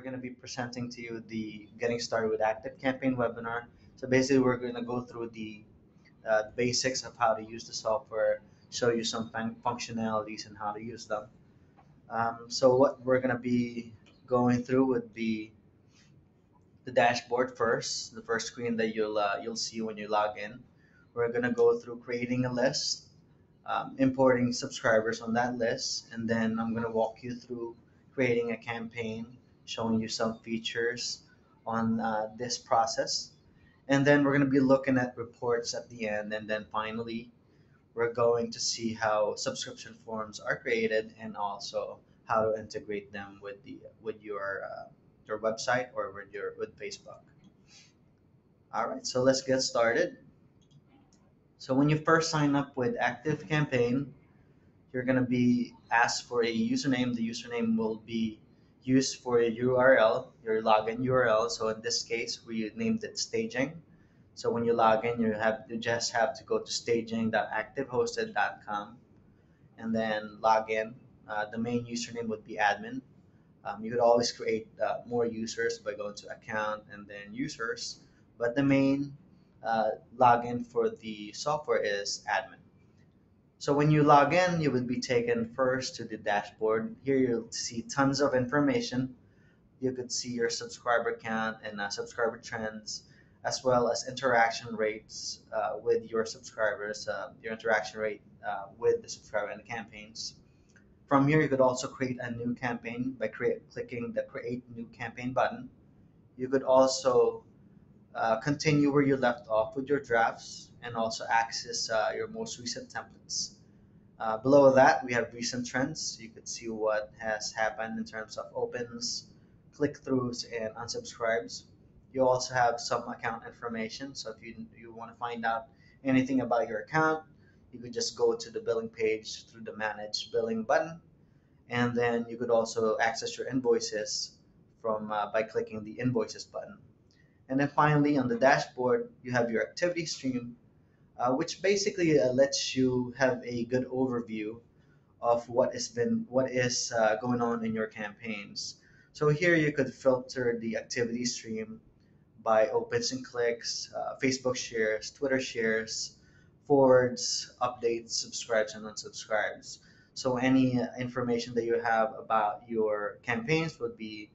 going to be presenting to you the Getting Started with ActiveCampaign webinar. So basically, we're going to go through the basics of how to use the software, show you some functionalities and how to use them. So what we're going to be going through would be the dashboard first, the first screen that you'll see when you log in. We're going to go through creating a list, importing subscribers on that list, and then I'm going to walk you through creating a campaign, showing you some features on this process. And then we're going to be looking at reports at the end, and then finally we're going to see how subscription forms are created and also how to integrate them with your website or with Facebook. All right, so let's get started. So when you first sign up with ActiveCampaign, you're going to be asked for a username. The username will be used for a URL, your login URL. So in this case, we named it staging. So when you log in, you just have to go to staging.activehosted.com and then log in. The main username would be admin. You could always create more users by going to account and then users, but the main login for the software is admin. So when you log in, you would be taken first to the dashboard. Here you'll see tons of information. You could see your subscriber count and subscriber trends, as well as interaction rates with your subscribers, your interaction rate with the subscriber and the campaigns. From here, you could also create a new campaign by clicking the Create New Campaign button. You could also continue where you left off with your drafts and also access your most recent templates. Below that, we have recent trends. You could see what has happened in terms of opens, click-throughs, and unsubscribes. You also have some account information. So if you want to find out anything about your account, you could just go to the billing page through the Manage Billing button. And then you could also access your invoices by clicking the Invoices button. And then finally, on the dashboard, you have your activity stream, which basically lets you have a good overview of what is going on in your campaigns. So here you could filter the activity stream by opens and clicks, Facebook shares, Twitter shares, forwards, updates, subscribes, and unsubscribes. So any information that you have about your campaigns would be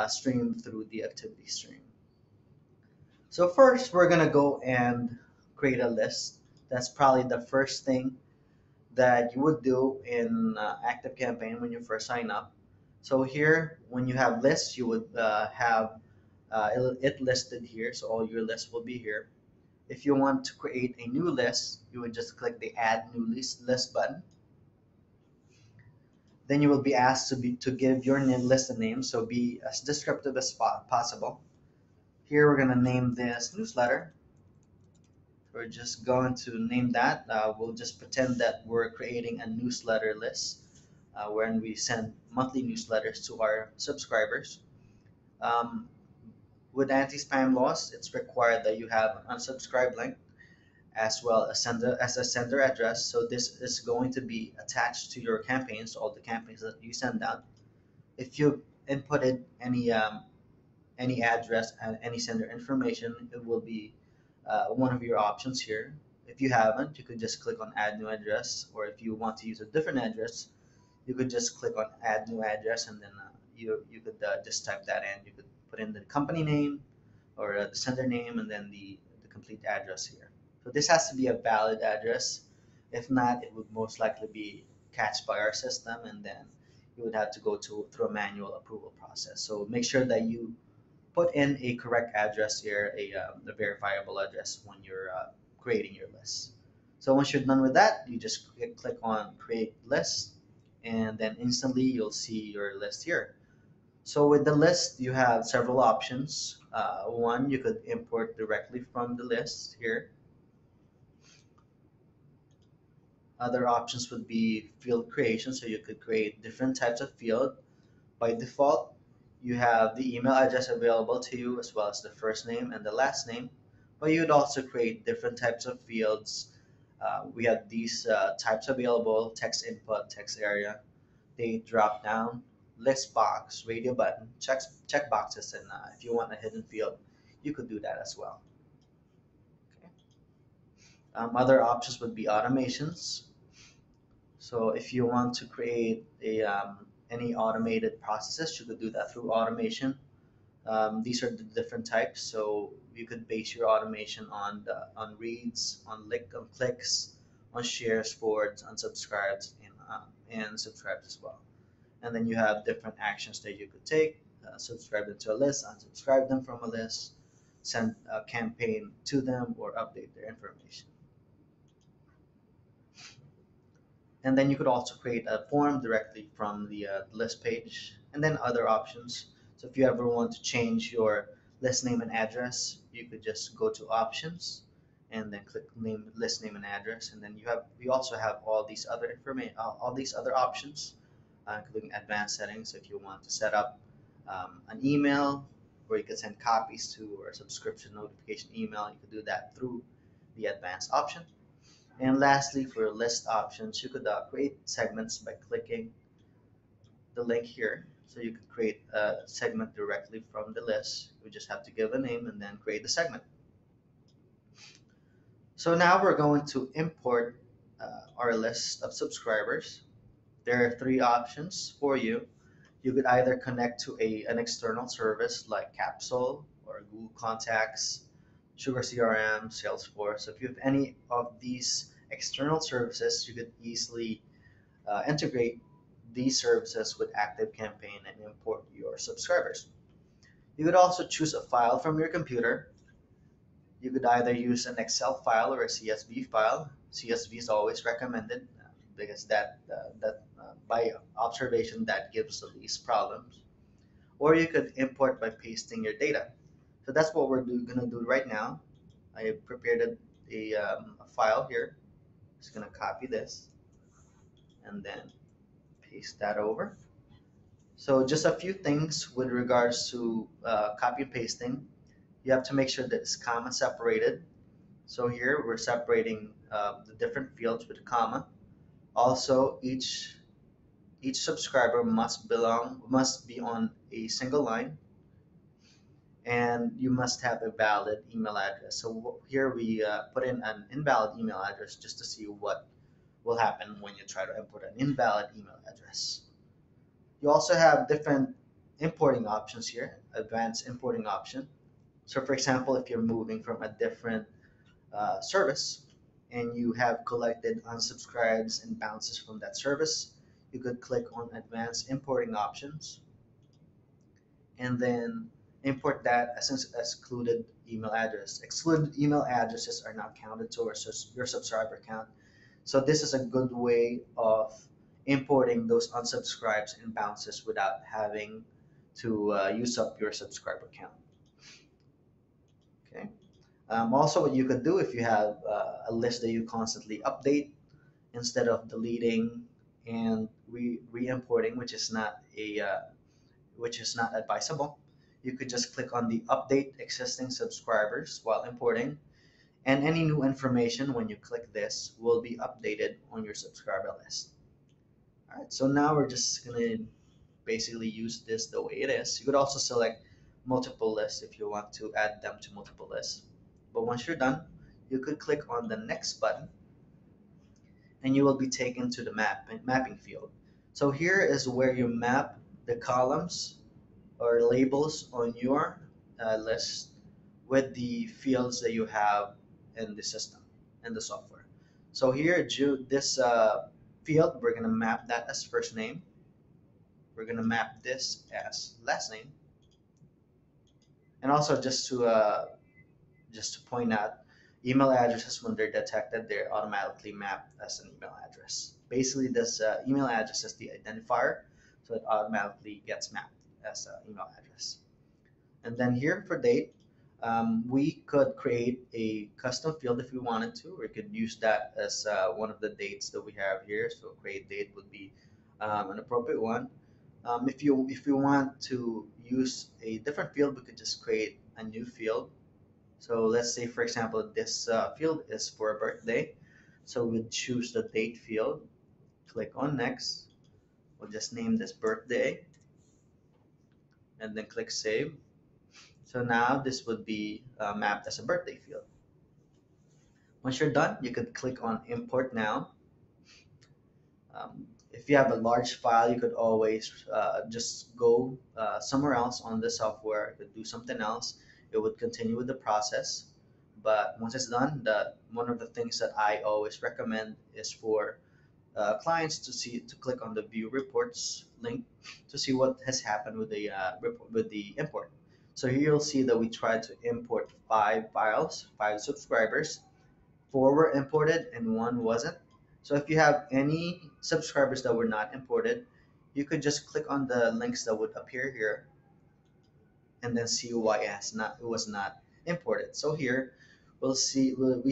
streamed through the activity stream. So first, we're gonna go and create a list. That's probably the first thing that you would do in ActiveCampaign when you first sign up. So here, when you have lists, you would have it listed here. So all your lists will be here. If you want to create a new list, you would just click the Add New List button. Then you will be asked to give your list a name. So be as descriptive as possible. Here we're gonna name this newsletter. We're just going to name that. We'll just pretend that we're creating a newsletter list wherein we send monthly newsletters to our subscribers. With anti-spam laws, it's required that you have an unsubscribe link as well as a sender address. So this is going to be attached to your campaigns, all the campaigns that you send out. If you inputted any address and any sender information, it will be one of your options here. If you haven't, you could just click on Add New Address, or if you want to use a different address, you could just click on Add New Address, and then you could just type that in. You could put in the company name or the sender name, and then the complete address here. So this has to be a valid address. If not, it would most likely be catched by our system, and then you would have to go through a manual approval process. So make sure that you put in a correct address here, a verifiable address when you're creating your list. So once you're done with that, you just click on Create List, and then instantly you'll see your list here. So with the list, you have several options. One, you could import directly from the list here. Other options would be field creation, so you could create different types of field. By default, you have the email address available to you as well as the first name and the last name, but you would also create different types of fields. We have these types available: text input, text area, date drop down, list box, radio button, check boxes, and if you want a hidden field, you could do that as well. Okay. Other options would be automations. So if you want to create any automated processes, you could do that through automation. These are the different types. So you could base your automation on reads, on clicks, on shares, forwards, unsubscribes, and subscribes as well. And then you have different actions that you could take: subscribe them to a list, unsubscribe them from a list, send a campaign to them, or update their information. And then you could also create a form directly from the list page, and then other options. So if you ever want to change your list name and address, you could just go to options and then click list name and address, and then we also have all these other information, all these other options, including advanced settings. So if you want to set up an email where you could send copies to, or a subscription notification email, you could do that through the advanced option. And lastly, for list options, you could create segments by clicking the link here. So you could create a segment directly from the list. You just have to give a name and then create the segment. So now we're going to import our list of subscribers. There are three options for you. You could either connect to an external service like Capsule or Google Contacts, Sugar CRM, Salesforce. So if you have any of these external services, you could easily integrate these services with ActiveCampaign and import your subscribers. You could also choose a file from your computer. You could either use an Excel file or a CSV file. CSV is always recommended because by observation, that gives the least problems. Or you could import by pasting your data. So that's what we're going to do right now. I prepared a file here. Just going to copy this and then paste that over. So just a few things with regards to copy and pasting. You have to make sure that it's comma separated. So here we're separating the different fields with a comma. Also, each subscriber must be on a single line, and you must have a valid email address. So here we put in an invalid email address just to see what will happen when you try to input an invalid email address. You also have different importing options here, advanced importing option. So for example, if you're moving from a different service and you have collected unsubscribes and bounces from that service, you could click on advanced importing options and then import that as an excluded email address. Excluded email addresses are not counted towards your subscriber count. So this is a good way of importing those unsubscribes and bounces without having to use up your subscriber count. Okay. Also, what you could do if you have a list that you constantly update, instead of deleting and re-importing, which is not advisable, you could just click on the update existing subscribers while importing, and any new information when you click this will be updated on your subscriber list. All right, so now we're just gonna basically use this the way it is. You could also select multiple lists if you want to add them to multiple lists. But once you're done, you could click on the next button and you will be taken to the mapping field. So here is where you map the columns or labels on your list with the fields that you have in the system, in the software. So here, this field, we're going to map that as first name. We're going to map this as last name. And also just to point out, email addresses, when they're detected, they're automatically mapped as an email address. Basically, this email address is the identifier, so it automatically gets mapped as an email address. And then here for date, we could create a custom field if we wanted to, or we could use that as one of the dates that we have here. So create date would be an appropriate one. If you want to use a different field, we could just create a new field. So let's say, for example, this field is for a birthday. So we'll choose the date field, click on next. We'll just name this birthday. and then click save. So now this would be mapped as a birthday field. Once you're done, you could click on import now. If you have a large file, you could always just go somewhere else on the software. You could do something else. It would continue with the process. But once it's done, one of the things that I always recommend is for clients to click on the view reports link to see what has happened with the with the import. So here you'll see that we tried to import 5 files, 5 subscribers. 4 were imported and 1 wasn't. So if you have any subscribers that were not imported, you could just click on the links that would appear here and then see why it was not imported. So here we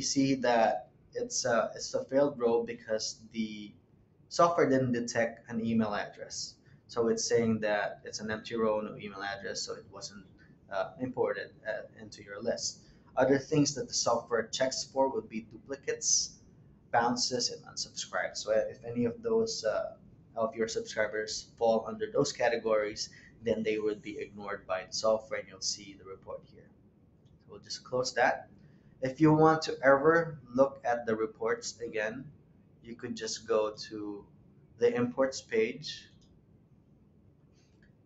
see that it's a failed row because the software didn't detect an email address. So it's saying that it's an empty row, no email address, so it wasn't imported into your list. Other things that the software checks for would be duplicates, bounces, and unsubscribes. So if any of those of your subscribers fall under those categories, then they would be ignored by the software, and you'll see the report here. So we'll just close that. If you want to ever look at the reports again, you could just go to the imports page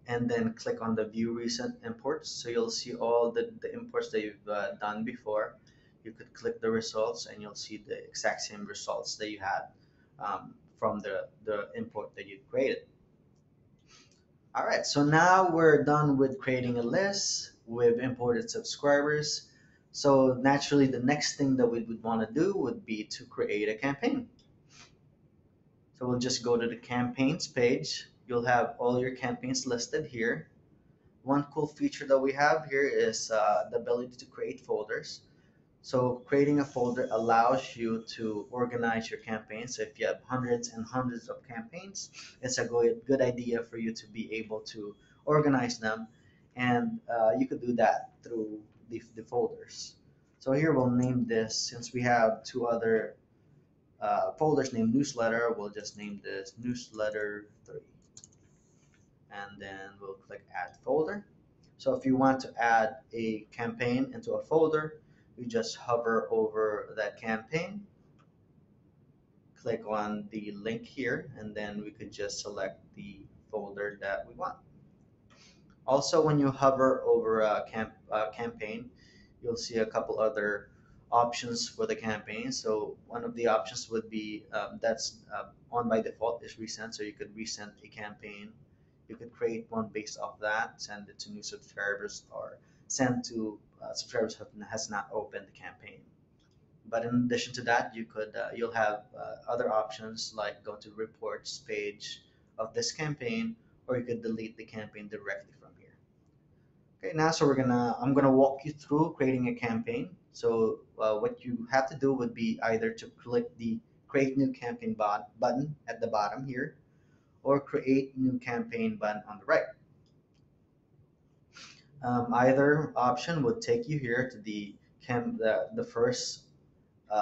and then click on the view recent imports. So you'll see all the imports that you've done before. You could click the results and you'll see the exact same results that you had from the import that you created. All right, so now we're done with creating a list. We've imported subscribers. So naturally, the next thing that we would want to do would be to create a campaign. So we'll just go to the campaigns page. You'll have all your campaigns listed here. One cool feature that we have here is the ability to create folders. So creating a folder allows you to organize your campaigns. So if you have hundreds and hundreds of campaigns, it's a good idea for you to be able to organize them. And you could do that through the folders. So here we'll name this, since we have 2 other folders named newsletter, we'll just name this newsletter 3. And then we'll click add folder. So if you want to add a campaign into a folder, you just hover over that campaign, click on the link here, and then we could just select the folder that we want. Also, when you hover over a campaign, you'll see a couple other options for the campaign. So one of the options would be that's on by default is resend. So you could resend a campaign. You could create one based off that, send it to new subscribers, or send to subscribers who has not opened the campaign. But in addition to that, you'll have other options like go to the reports page of this campaign, or you could delete the campaign directly from here. Okay, now so I'm gonna walk you through creating a campaign. So what you have to do would be either to click the create new campaign button at the bottom here, or create new campaign button on the right. Either option would take you here to the first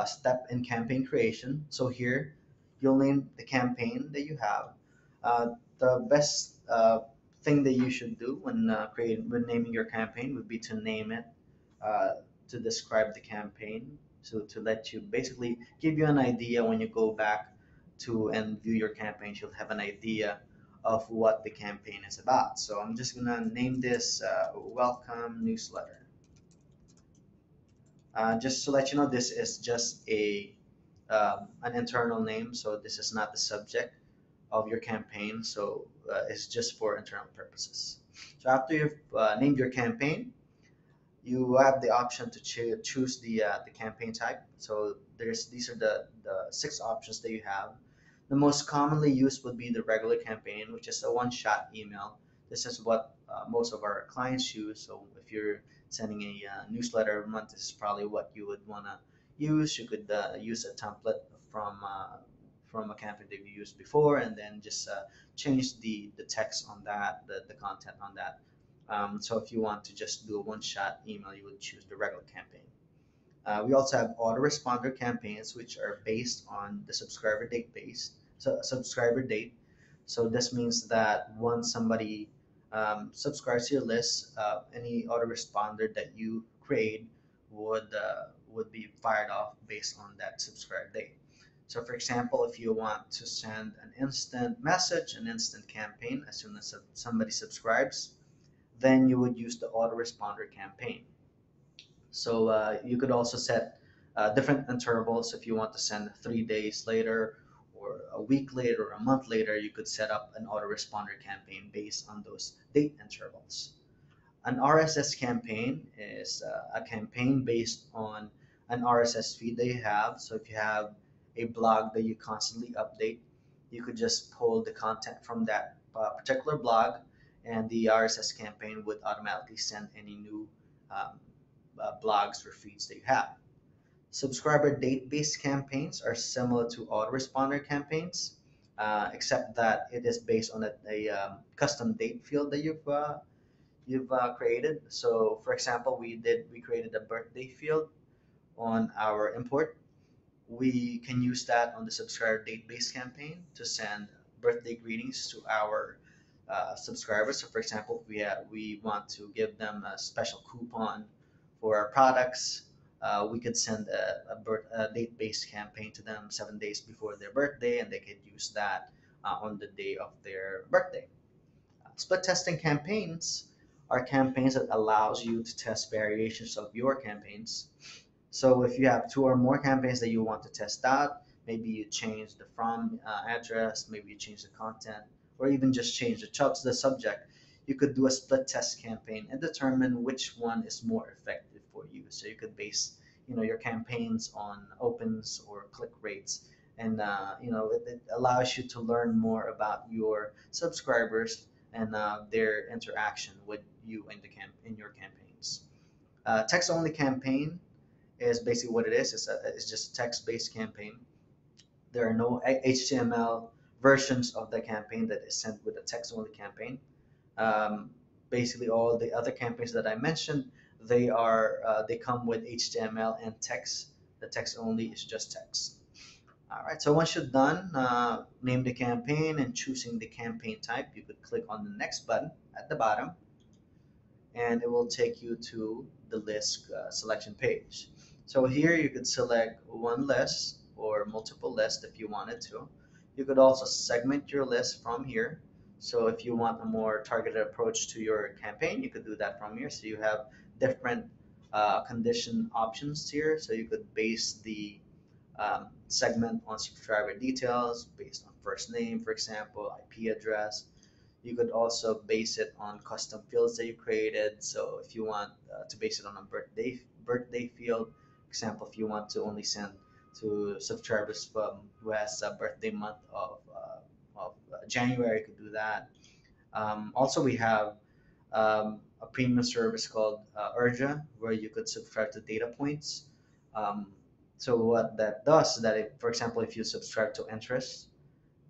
step in campaign creation. So here, you'll name the campaign that you have. The best thing that you should do when naming your campaign would be to name it uh, to describe the campaign. So to let you basically give you an idea when you go back to and view your campaigns, you'll have an idea of what the campaign is about. So I'm just gonna name this welcome newsletter. Just to let you know, this is just an internal name, so this is not the subject of your campaign. So it's just for internal purposes. So after you've named your campaign, you have the option to choose the campaign type. So these are the 6 options that you have. The most commonly used would be the regular campaign, which is a one-shot email. This is what most of our clients use. So if you're sending a newsletter every month, this is probably what you would want to use. You could use a template from a campaign that you used before, and then just change the text on that, the content on that. So if you want to just do a one-shot email, you would choose the regular campaign. We also have autoresponder campaigns, which are based on the subscriber date. So this means that once somebody subscribes to your list, any autoresponder that you create would be fired off based on that subscribe date. So, for example, if you want to send an instant message, an instant campaign as soon as somebody subscribes, then you would use the autoresponder campaign. So you could also set different intervals. If you want to send 3 days later, or a week later, or a month later, you could set up an autoresponder campaign based on those date intervals. An RSS campaign is a campaign based on an RSS feed that you have. So if you have a blog that you constantly update, you could just pull the content from that particular blog, and the RSS campaign would automatically send any new um, blogs or feeds that you have. Subscriber date-based campaigns are similar to autoresponder campaigns, except that it is based on a custom date field that you've created. So, for example, we created a birthday field on our import. We can use that on the subscriber date-based campaign to send birthday greetings to our subscribers. So, for example, we want to give them a special coupon for our products. We could send a date-based campaign to them 7 days before their birthday, and they could use that on the day of their birthday. Split testing campaigns are campaigns that allows you to test variations of your campaigns. So if you have two or more campaigns that you want to test out, maybe you change the from address, maybe you change the content, or even just change the subject. You could do a split test campaign and determine which one is more effective for you. So you could base, your campaigns on opens or click rates, and it allows you to learn more about your subscribers and their interaction with you in your campaigns. Text only campaign is basically what it is. It's just a text-based campaign. There are no HTML versions of the campaign that is sent with a text-only campaign. Um, Basically, all the other campaigns that I mentioned, they come with HTML and text. The text only is just text. All right. So once you're done, name the campaign and choosing the campaign type, you could click on the next button at the bottom, and it will take you to the list selection page. So here you could select one list or multiple lists if you wanted to. You could also segment your list from here. So if you want a more targeted approach to your campaign, you could do that from here. So you have different condition options here. So you could base the segment on subscriber details based on first name, for example, IP address. You could also base it on custom fields that you created. So if you want to base it on a birthday field, for example, if you want to only send to subscribers who has a birthday month of January, you could do that. Also, we have a premium service called Urja, where you could subscribe to data points. Um, so what that does is that, for example, if you subscribe to interest,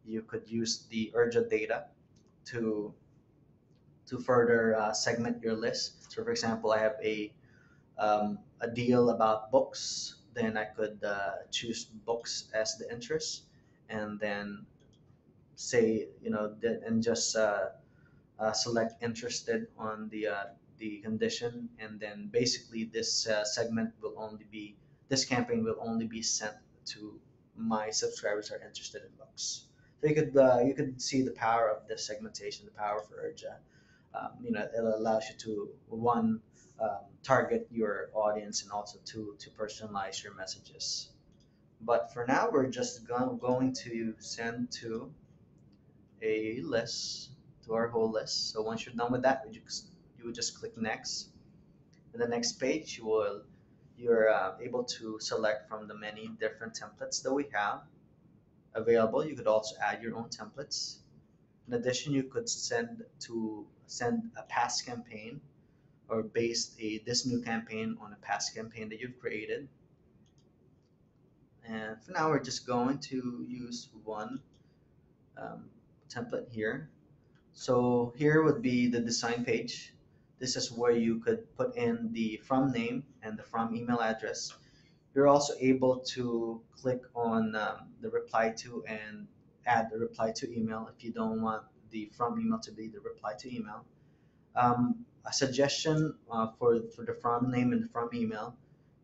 you could use the Urja data to further segment your list. So, for example, I have a deal about books, then I could choose books as the interest, and then say and just select interested on the condition, and then basically this campaign will only be sent to my subscribers who are interested in books. So you could see the power of this segmentation, the power for Urja. It allows you to one target your audience, and also to personalize your messages. But for now, we're just going to send to a list, to our whole list. So once you're done with that, you would just click next. In the next page, you're able to select from the many different templates that we have available. You could also add your own templates. In addition, you could send a past campaign, or base this new campaign on a past campaign that you've created. And for now, we're just going to use one um, template here. So here would be the design page. This is where you could put in the from name and the from email address. You're also able to click on the reply to and add the reply to email if you don't want the from email to be the reply to email. A suggestion for the from name and the from email,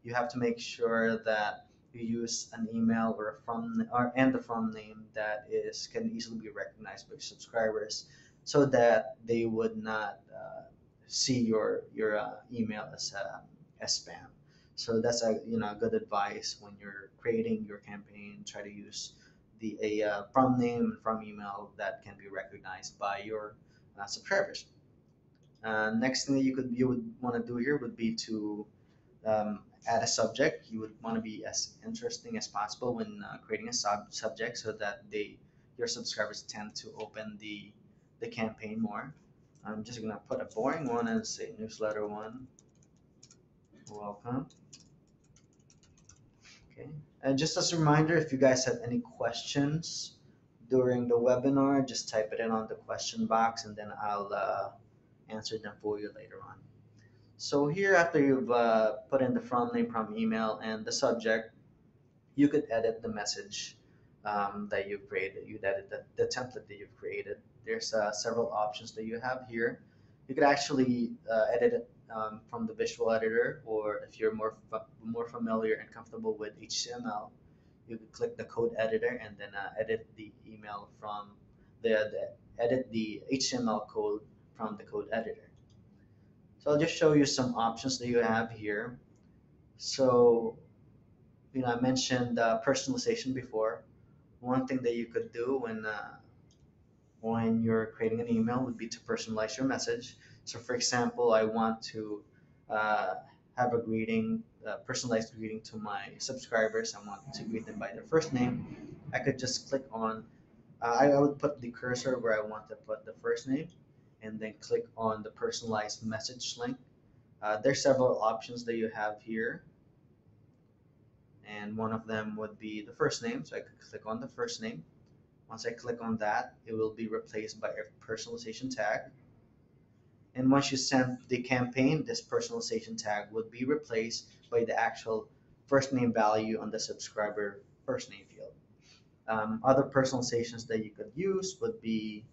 you have to make sure that you use an email or a from or and the from name that is can easily be recognized by subscribers, so that they would not see your email as spam. So that's a good advice when you're creating your campaign. Try to use the a from name and from email that can be recognized by your subscribers. Next thing that you would want to do here would be to add a subject. You would want to be as interesting as possible when creating a subject, so that your subscribers tend to open the campaign more. I'm just gonna put a boring one and say newsletter one. Welcome. Okay. And just as a reminder, if you guys have any questions during the webinar, just type it in on the question box, and then I'll answer them for you later on. So here, after you've put in the from name, from email, and the subject, you could edit the message that you've created. You'd edit the template that you've created. There's several options that you have here. You could actually edit it from the visual editor, or if you're more familiar and comfortable with HTML, you could click the code editor and then edit the email from edit the HTML code from the code editor. So I'll just show you some options that you have here. So, I mentioned personalization before. One thing that you could do when you're creating an email would be to personalize your message. So, for example, I want to uh, have a personalized greeting to my subscribers. I want to greet them by their first name. I could just click on. I would put the cursor where I want to put the first name, and then click on the personalized message link. There's several options that you have here, and one of them would be the first name. So I could click on the first name. Once I click on that, it will be replaced by a personalization tag. And once you send the campaign, this personalization tag would be replaced by the actual first name value on the subscriber first name field. Other personalizations that you could use would be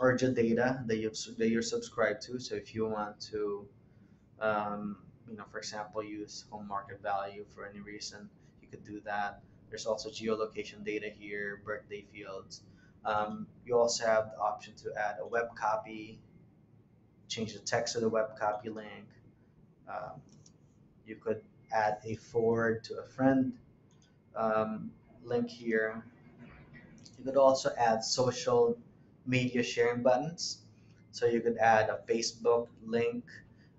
urgent data that you're subscribed to. So if you want to um, for example, use home market value for any reason, you could do that. There's also geolocation data here, birthday fields. You also have the option to add a web copy, change the text of the web copy link. Um, you could add a forward to a friend um, link here. You could also add social media sharing buttons. So you could add a Facebook link,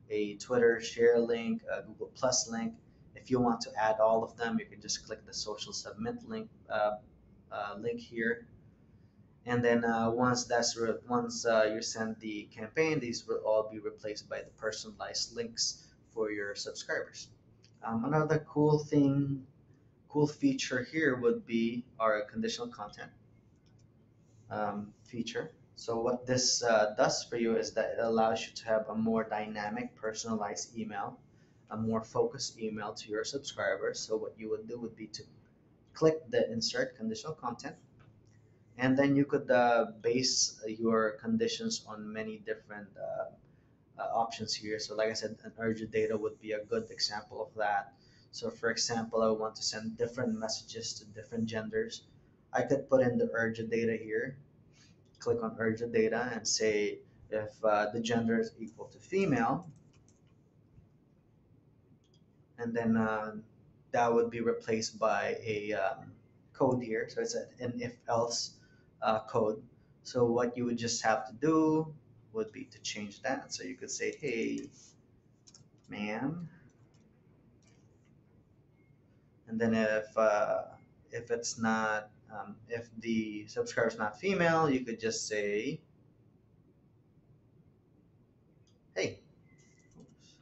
a Twitter share link, a Google Plus link. If you want to add all of them, you can just click the social submit link here. And then once you send the campaign, these will all be replaced by the personalized links for your subscribers. Another cool feature here would be our conditional content feature. So what this does for you is that it allows you to have a more dynamic, personalized email, a more focused email to your subscribers. So what you would do would be to click the insert conditional content, and then you could base your conditions on many different options here. So like I said, an urgent data would be a good example of that. So for example, I want to send different messages to different genders. I could put in the urgent data here, click on urgent data, and say if the gender is equal to female, and then that would be replaced by a code here. So it's an if else code. So what you would just have to do would be to change that. So you could say, hey, ma'am, and then if it's not if the subscriber is not female, you could just say, hey. Oops.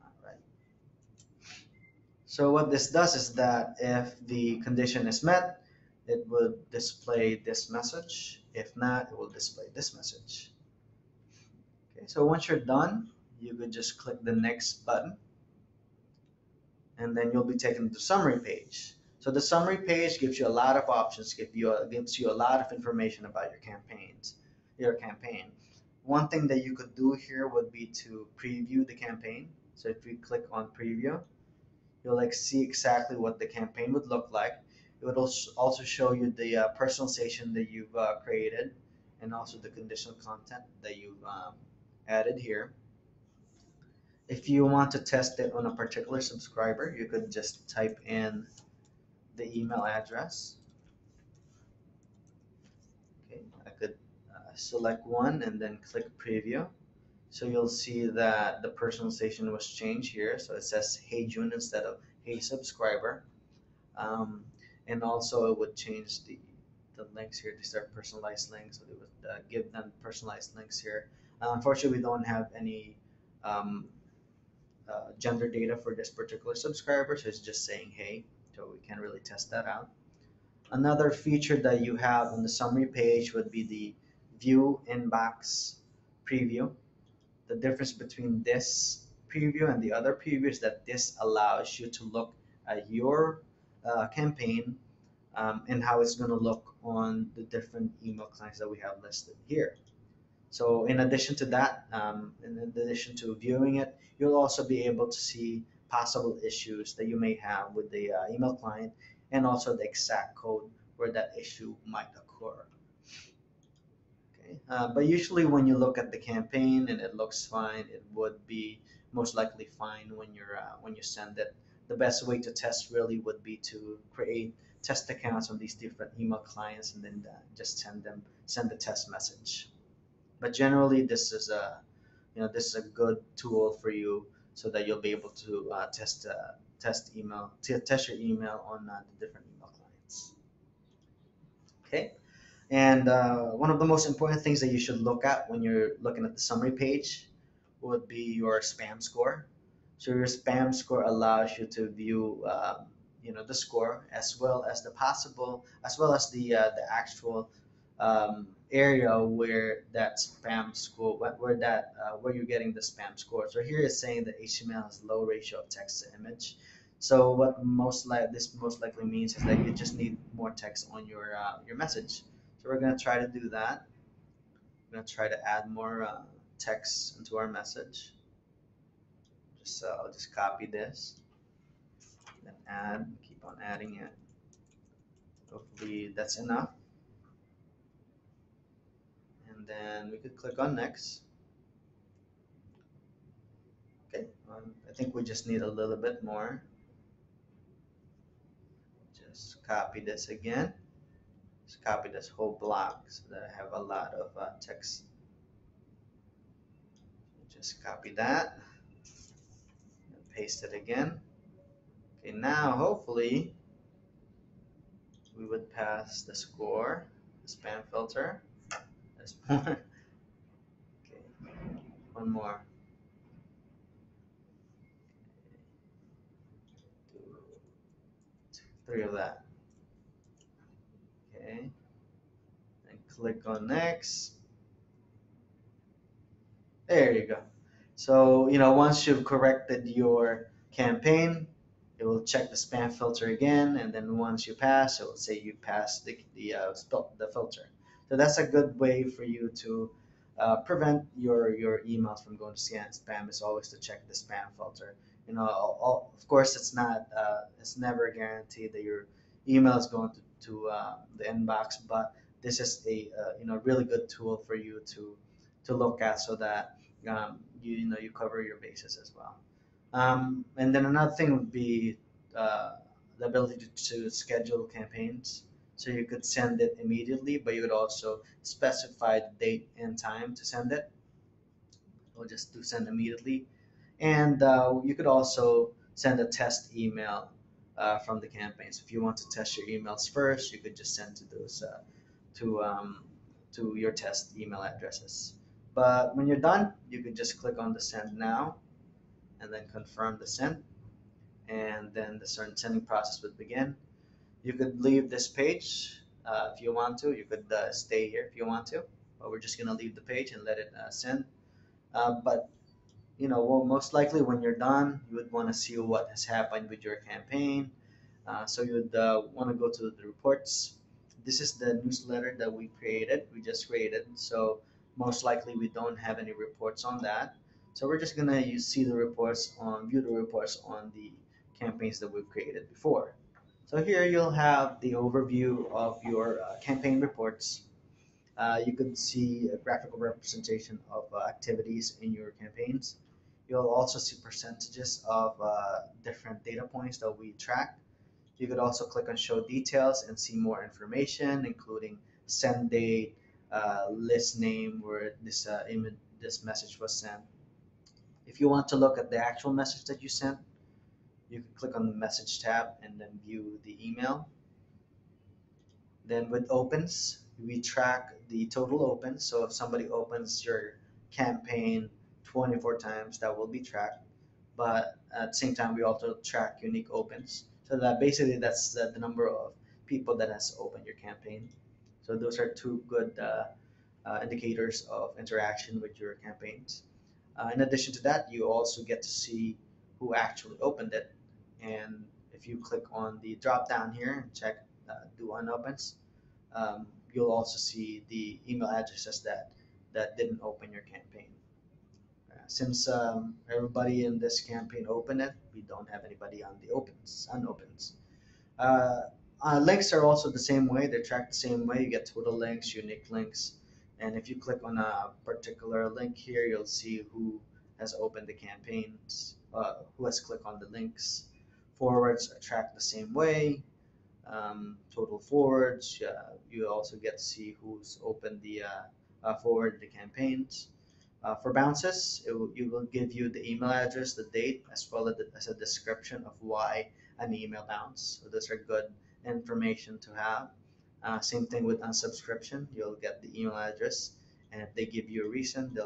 All right. So what this does is that if the condition is met, it would display this message. If not, it will display this message. Okay, so once you're done, you could just click the next button, and then you'll be taken to the summary page. So the summary page gives you a lot of options, gives you a lot of information about your campaigns. your campaign. One thing that you could do here would be to preview the campaign. So if we click on preview, you'll like see exactly what the campaign would look like. It would also show you the personalization that you've created, and also the conditional content that you've added here. If you want to test it on a particular subscriber, you could just type in the email address. Okay, I could select one and then click preview. So you'll see that the personalization was changed here. So it says Hey June instead of Hey Subscriber. Um, and also it would change the links here. These are personalized links, so they would give them personalized links here. Unfortunately, we don't have any um, gender data for this particular subscriber, so it's just saying hey, so we can't really test that out. Another feature that you have on the summary page would be the view inbox preview. The difference between this preview and the other preview is that this allows you to look at your campaign and how it's going to look on the different email clients that we have listed here. So in addition to that, in addition to viewing it, you'll also be able to see possible issues that you may have with the email client, and also the exact code where that issue might occur. Okay, but usually when you look at the campaign and it looks fine, it would be most likely fine when you send it. The best way to test really would be to create test accounts on these different email clients and then just send the test message. But generally, this is a good tool for you so that you'll be able to test your email on the different email clients. Okay. And one of the most important things that you should look at when you're looking at the summary page would be your spam score. So your spam score allows you to view, the score as well as the actual area where that spam score, where you're getting the spam score. So here it's saying that HTML has low ratio of text to image. So what this most likely means is that you just need more text on your message. So we're going to try to do that. We're going to try to add more text into our message. I'll just copy this, then keep on adding it. Hopefully that's enough. And then we could click on next. Okay, I think we just need a little bit more. Just copy this again. Just copy this whole block so that I have a lot of text. Just copy that and paste it again. Okay, now hopefully we would pass the score, the spam filter. There's more. Okay, one more. Two, three of that. Okay, and click on next. There you go. So, once you've corrected your campaign, it will check the spam filter again, and then once you pass, it will say you passed the filter. So that's a good way for you to prevent your emails from going to spam. Is always to check the spam filter. Of course, it's never guaranteed that your email is going to the inbox, but this is a really good tool for you to look at so that you cover your bases as well. And then another thing would be the ability to schedule campaigns. So you could send it immediately, but you could also specify the date and time to send it, or just to send immediately. And you could also send a test email from the campaign. So if you want to test your emails first, you could just send to those to um, to your test email addresses. But when you're done, you could just click on the send now and then confirm the send, and then the sending process would begin. You could leave this page if you want to. You could stay here if you want to, but we're just gonna leave the page and let it send. But well, most likely when you're done, you would want to see what has happened with your campaign. So you would want to go to the reports. this is the newsletter that we just created. So most likely we don't have any reports on that. So we're just gonna see the reports view the reports on the campaigns that we've created before. So here you'll have the overview of your campaign reports. You could see a graphical representation of activities in your campaigns. You'll also see percentages of different data points that we track. You could also click on show details and see more information, including send date, list name where this message was sent. If you want to look at the actual message that you sent, you can click on the message tab and then view the email. Then with opens, we track the total opens. So if somebody opens your campaign 24 times, that will be tracked. But at the same time, we also track unique opens. So that basically that's the number of people that has opened your campaign. So those are two good indicators of interaction with your campaigns. In addition to that, you also get to see who actually opened it. And if you click on the drop down here and check do unopens, you'll also see the email addresses that didn't open your campaign. Since everybody in this campaign opened it, we don't have anybody on the unopens. Uh, Links are also the same way. They're tracked the same way. You get total links, unique links, and if you click on a particular link here, you'll see who has opened the campaigns, who has clicked on the links. Forwards are tracked the same way. Total forwards. You also get to see who's opened the forward the campaigns. For bounces, it will give you the email address, the date, as well as a description of why an email bounce. So those are good information to have. Same thing with unsubscription. You'll get the email address, and if they give you a reason,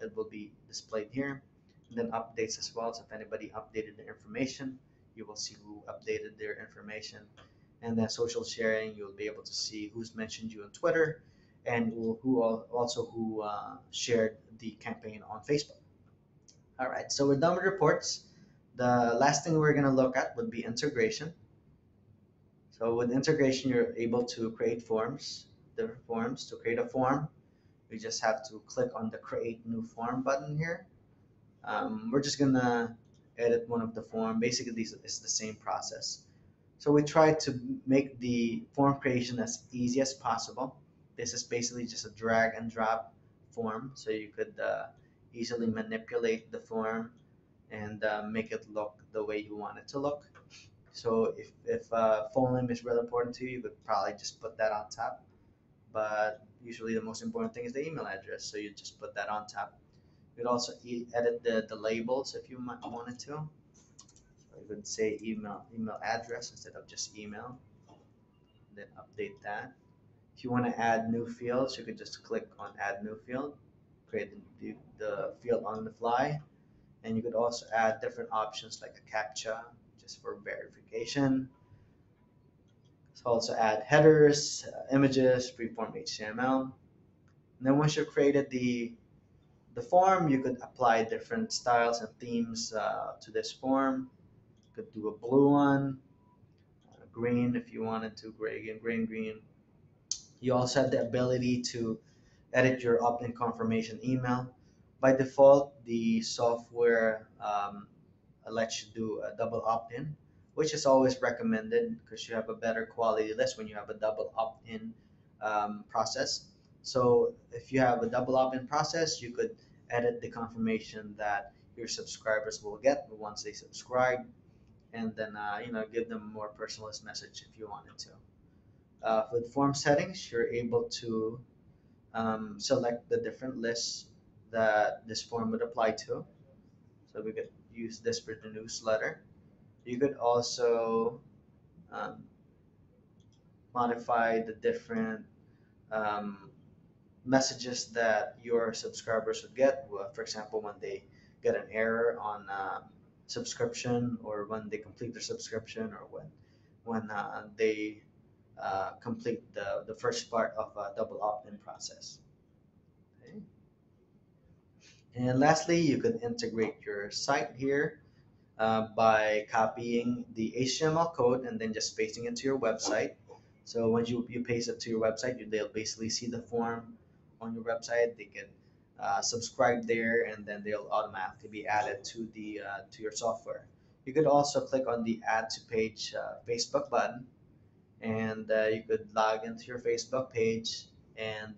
it will be displayed here. And then updates as well. So if anybody updated the information, you will see who updated their information. And then social sharing, you'll be able to see who's mentioned you on Twitter and who shared the campaign on Facebook. All right, so we're done with reports. The last thing we're going to look at would be integration. So with integration, you're able to create forms, different forms. To create a form, we just have to click on the create new form button here. We're just going to edit one of the form. Basically, it's the same process. So we try to make the form creation as easy as possible. This is basically just a drag and drop form, so you could easily manipulate the form and make it look the way you want it to look. So if phone name is really important to you, you could probably just put that on top. But usually the most important thing is the email address, so you just put that on top. You could also edit the labels if you might wanted to. So you could say email address instead of just email. Then update that. If you want to add new fields, you could just click on add new field, create the field on the fly. And you could also add different options like a CAPTCHA just for verification. So also add headers, images, freeform HTML. And then once you've created the form, you could apply different styles and themes to this form. You could do a blue one, green if you wanted to, green. You also have the ability to edit your opt-in confirmation email. By default, the software lets you do a double opt-in, which is always recommended because you have a better quality list when you have a double opt-in process. So if you have a double opt-in process, you could edit the confirmation that your subscribers will get once they subscribe, and then give them a more personalized message if you wanted to. With form settings, you're able to select the different lists that this form would apply to. So we could use this for the newsletter. You could also um, modify the different um, messages that your subscribers would get. For example, when they get an error on subscription, or when they complete their subscription, or when they complete the first part of a double opt-in process. Okay. And lastly, you could integrate your site here by copying the HTML code and then just pasting it to your website. So once you paste it to your website, they'll basically see the form on your website. They can subscribe there, and then they'll automatically be added to your software. You could also click on the Add to Page Facebook button, and you could log into your Facebook page, and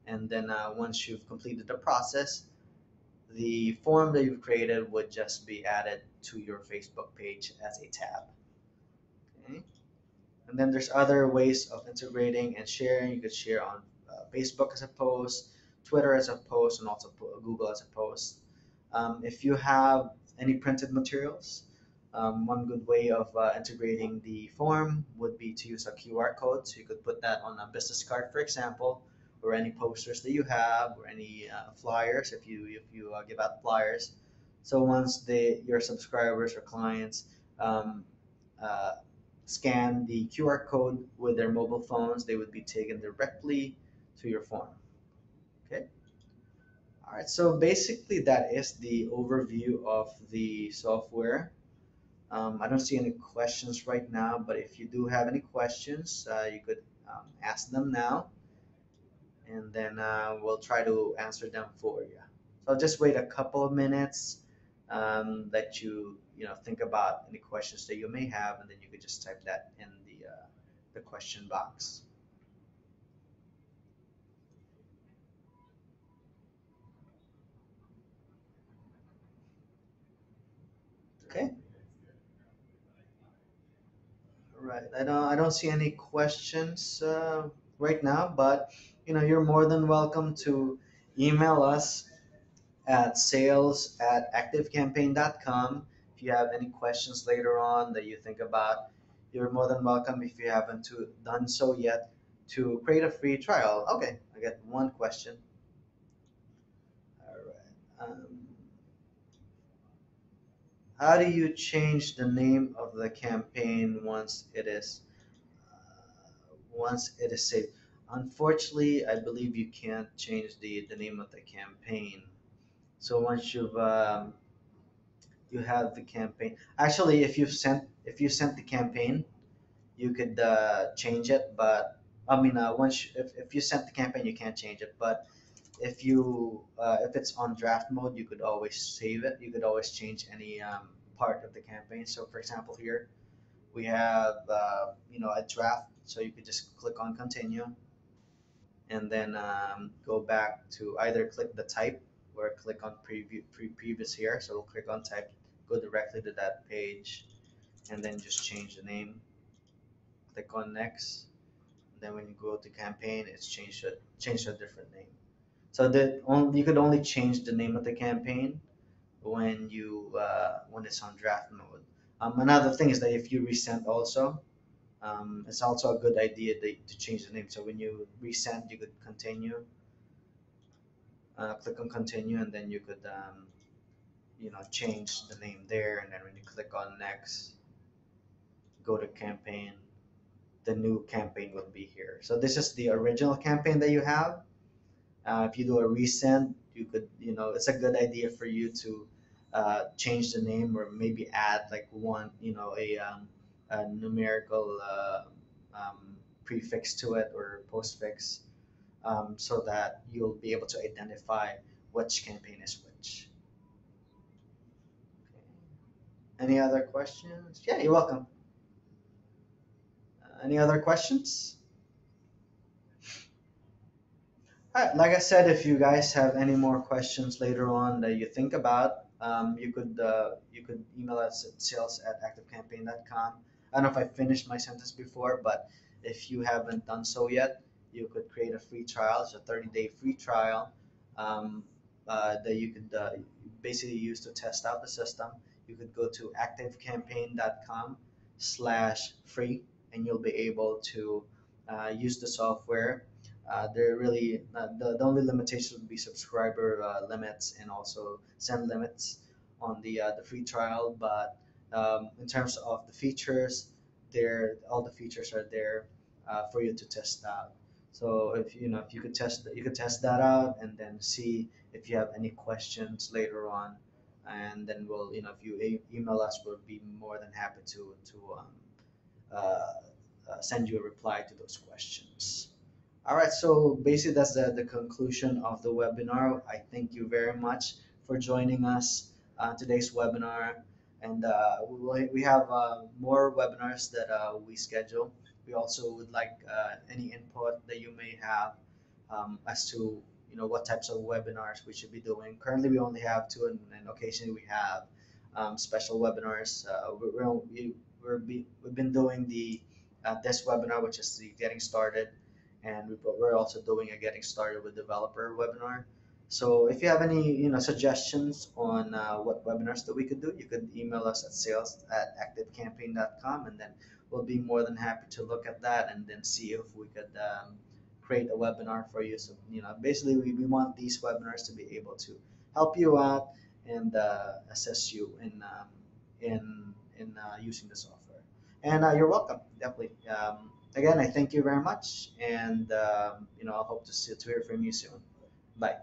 then once you've completed the process, the form that you've created would just be added to your Facebook page as a tab. Okay? And then there's other ways of integrating and sharing. You could share on Facebook as a post, Twitter as a post, and also Google as a post. If you have any printed materials, one good way of integrating the form would be to use a QR code. So you could put that on a business card, for example, or any posters that you have, or any flyers if you give out flyers. So once your subscribers or clients um, uh, scan the QR code with their mobile phones, they would be taken directly to your form. Okay. All right. So basically, that is the overview of the software. I don't see any questions right now, but if you do have any questions, you could ask them now, and then we'll try to answer them for you. So I'll just wait a couple of minutes, let you think about any questions that you may have, and then you could just type that in the question box. Okay. All right. I don't see any questions right now, but you're more than welcome to email us at sales@activecampaign.com. If you have any questions later on that you think about, you're more than welcome, if you haven't done so yet, to create a free trial. Okay, I get one question. All right. How do you change the name of the campaign once it is saved? Unfortunately, I believe you can't change the name of the campaign. So once you have the campaign. Actually, if you sent the campaign, you could change it. But I mean, if you sent the campaign, you can't change it. But if it's on draft mode, you could always save it. You could always change any part of the campaign. So for example, here we have a draft. So you could just click on continue, and then go back to either click the type or click on previous here. So we'll click on type, go directly to that page, and then just change the name. Click on next. Then when you go to campaign, it's changed to a different name. So you could only change the name of the campaign when it's on draft mode. Another thing is that if you resend also, it's also a good idea to change the name. So when you resend, you could continue, click on continue, and then you could change the name there. And then when you click on next, go to campaign, the new campaign will be here. So this is the original campaign that you have. If you do a resend, it's a good idea for you to change the name, or maybe add like one, a numerical prefix to it, or postfix, so that you'll be able to identify which campaign is which. Any other questions? Yeah, you're welcome. Any other questions? Alright, like I said, if you guys have any more questions later on that you think about, you could email us at sales@activecampaign.com. I don't know if I finished my sentence before, but if you haven't done so yet, you could create a free trial. It's a 30-day free trial, um, that you could basically use to test out the system. You could go to activecampaign.com/free, and you'll be able to use the software. They're really the only limitation would be subscriber limits, and also send limits on the free trial. But in terms of the features, all the features are there for you to test out. So if you could test that out, and then see if you have any questions later on, and then if you email us, we'll be more than happy to uh, send you a reply to those questions. All right, so basically that's the conclusion of the webinar. I thank you very much for joining us today's webinar. And we have more webinars that we schedule. We also would like any input that you may have as to what types of webinars we should be doing. Currently, we only have two, and occasionally we have special webinars. We've been doing the this webinar, which is the getting started, and we're also doing a getting started with developer webinar. So if you have any suggestions on what webinars that we could do, you could email us at sales@activecampaign.com, and then we'll be more than happy to look at that and then see if we could create a webinar for you. So basically we want these webinars to be able to help you out and assess you in using the software. And you're welcome, definitely. Again, I thank you very much, and I hope to hear from you soon. Bye.